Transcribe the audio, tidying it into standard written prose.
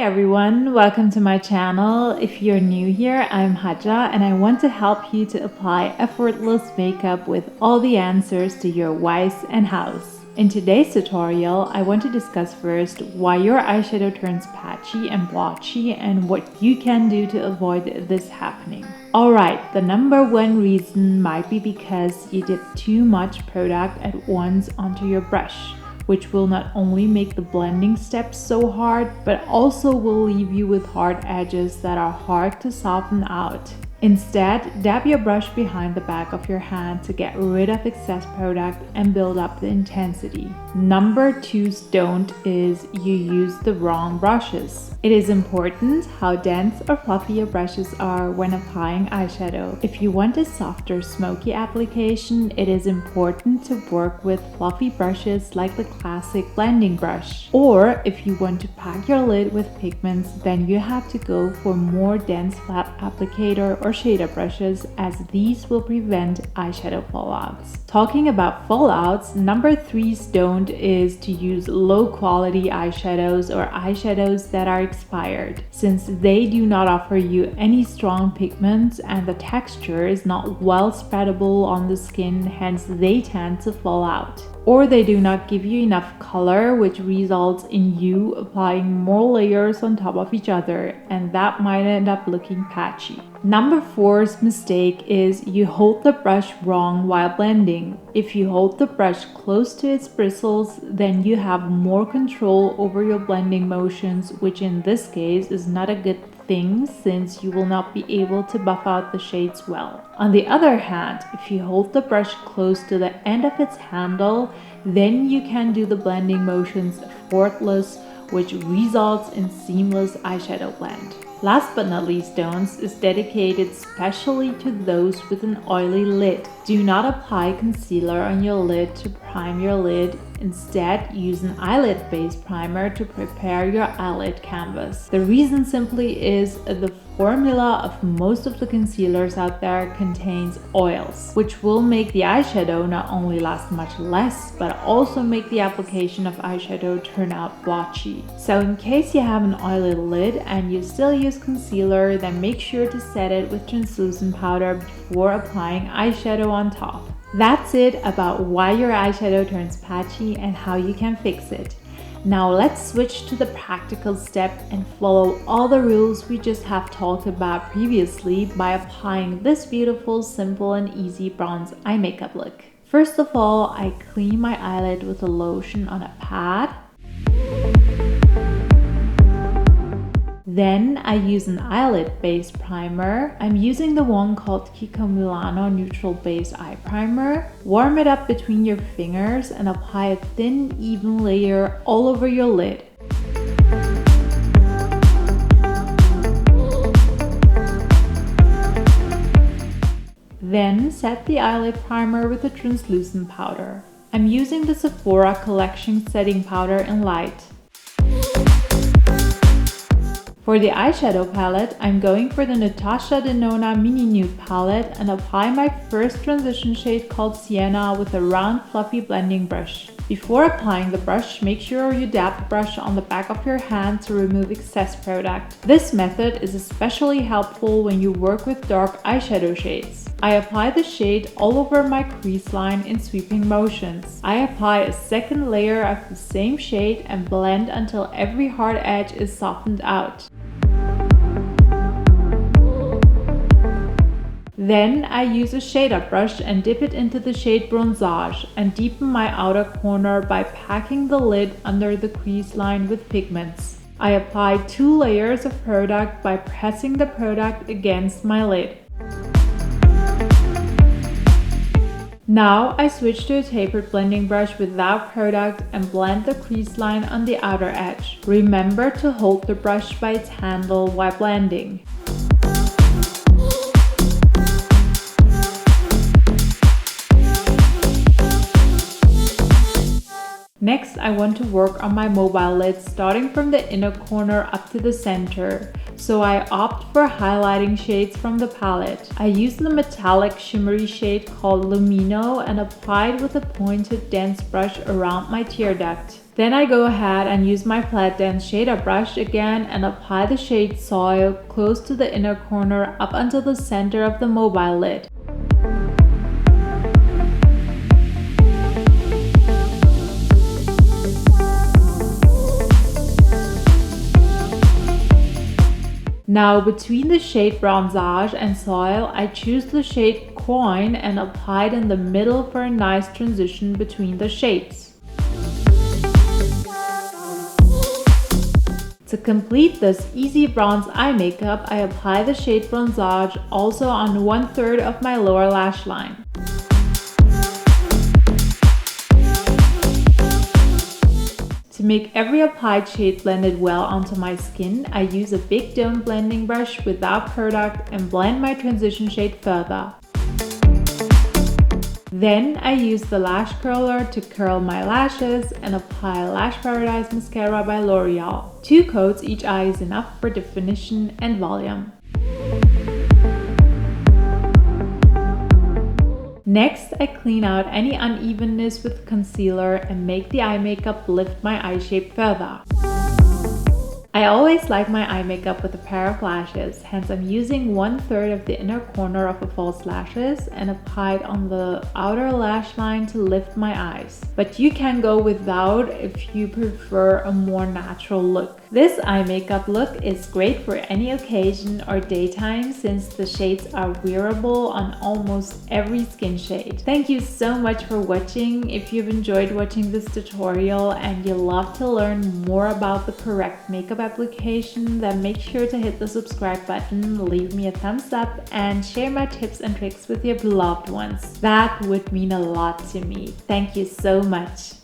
everyone, welcome to my channel. If you're new here, I'm Haja and I want to help you to apply effortless makeup with all the answers to your whys and hows. In today's tutorial, I want to discuss first why your eyeshadow turns patchy and blotchy and what you can do to avoid this happening. Alright, the number one reason might be because you dip too much product at once onto your brush, which will not only make the blending steps so hard, but also will leave you with hard edges that are hard to soften out. Instead, dab your brush behind the back of your hand to get rid of excess product and build up the intensity. Number two's don't is you use the wrong brushes. It is important how dense or fluffy your brushes are when applying eyeshadow. If you want a softer, smoky application, it is important to work with fluffy brushes like the classic blending brush. Or if you want to pack your lid with pigments, then you have to go for more dense flat applicator or shader brushes, as these will prevent eyeshadow fallouts. Talking about fallouts, number three's don't is to use low quality eyeshadows or eyeshadows that are expired, since they do not offer you any strong pigments and the texture is not well spreadable on the skin, hence they tend to fall out. Or they do not give you enough color, which results in you applying more layers on top of each other, and that might end up looking patchy. Number four's mistake is you hold the brush wrong while blending. If you hold the brush close to its bristles, then you have more control over your blending motions, which in this case is not a good thing since you will not be able to buff out the shades well. On the other hand, if you hold the brush close to the end of its handle, then you can do the blending motions effortless, which results in seamless eyeshadow blend. Last but not least, don'ts is dedicated especially to those with an oily lid. Do not apply concealer on your lid to prime your lid. Instead, use an eyelid-based primer to prepare your eyelid canvas. The reason simply is the formula of most of the concealers out there contains oils, which will make the eyeshadow not only last much less, but also make the application of eyeshadow turn out blotchy. So in case you have an oily lid and you still use concealer, then make sure to set it with translucent powder before applying eyeshadow on top. That's it about why your eyeshadow turns patchy and how you can fix it. Now let's switch to the practical step and follow all the rules we just have talked about previously by applying this beautiful, simple and easy bronze eye makeup look. First of all, I clean my eyelid with a lotion on a pad. Then I use an eyelid-based primer. I'm using the one called Kiko Milano Neutral Base Eye Primer. Warm it up between your fingers and apply a thin, even layer all over your lid. Then set the eyelid primer with a translucent powder. I'm using the Sephora Collection Setting Powder in Light. For the eyeshadow palette, I'm going for the Natasha Denona Mini Nude palette and apply my first transition shade called Sienna with a round fluffy blending brush. Before applying the brush, make sure you dab the brush on the back of your hand to remove excess product. This method is especially helpful when you work with dark eyeshadow shades. I apply the shade all over my crease line in sweeping motions. I apply a second layer of the same shade and blend until every hard edge is softened out. Then I use a shader brush and dip it into the shade Bronzage and deepen my outer corner by packing the lid under the crease line with pigments. I apply 2 layers of product by pressing the product against my lid. Now I switch to a tapered blending brush without product and blend the crease line on the outer edge. Remember to hold the brush by its handle while blending. Next, I want to work on my mobile lid starting from the inner corner up to the center. So I opt for highlighting shades from the palette. I use the metallic shimmery shade called Lumino and apply it with a pointed dense brush around my tear duct. Then I go ahead and use my flat dense shader brush again and apply the shade Soil close to the inner corner up until the center of the mobile lid. Now between the shade Bronzage and Soil, I choose the shade Coin and apply it in the middle for a nice transition between the shades. To complete this easy bronze eye makeup, I apply the shade Bronzage also on 1/3 of my lower lash line. To make every applied shade blended well onto my skin, I use a big dome blending brush without product and blend my transition shade further. Then I use the lash curler to curl my lashes and apply Lash Paradise Mascara by L'Oreal. 2 coats each eye is enough for definition and volume. Next, I clean out any unevenness with concealer and make the eye makeup lift my eye shape further. I always like my eye makeup with a pair of lashes, hence I'm using 1/3 of the inner corner of the false lashes and apply it on the outer lash line to lift my eyes. But you can go without if you prefer a more natural look. This eye makeup look is great for any occasion or daytime since the shades are wearable on almost every skin shade. Thank you so much for watching. If you've enjoyed watching this tutorial and you love to learn more about the correct makeup application, then make sure to hit the subscribe button, leave me a thumbs up, and share my tips and tricks with your beloved ones. That would mean a lot to me. Thank you so much.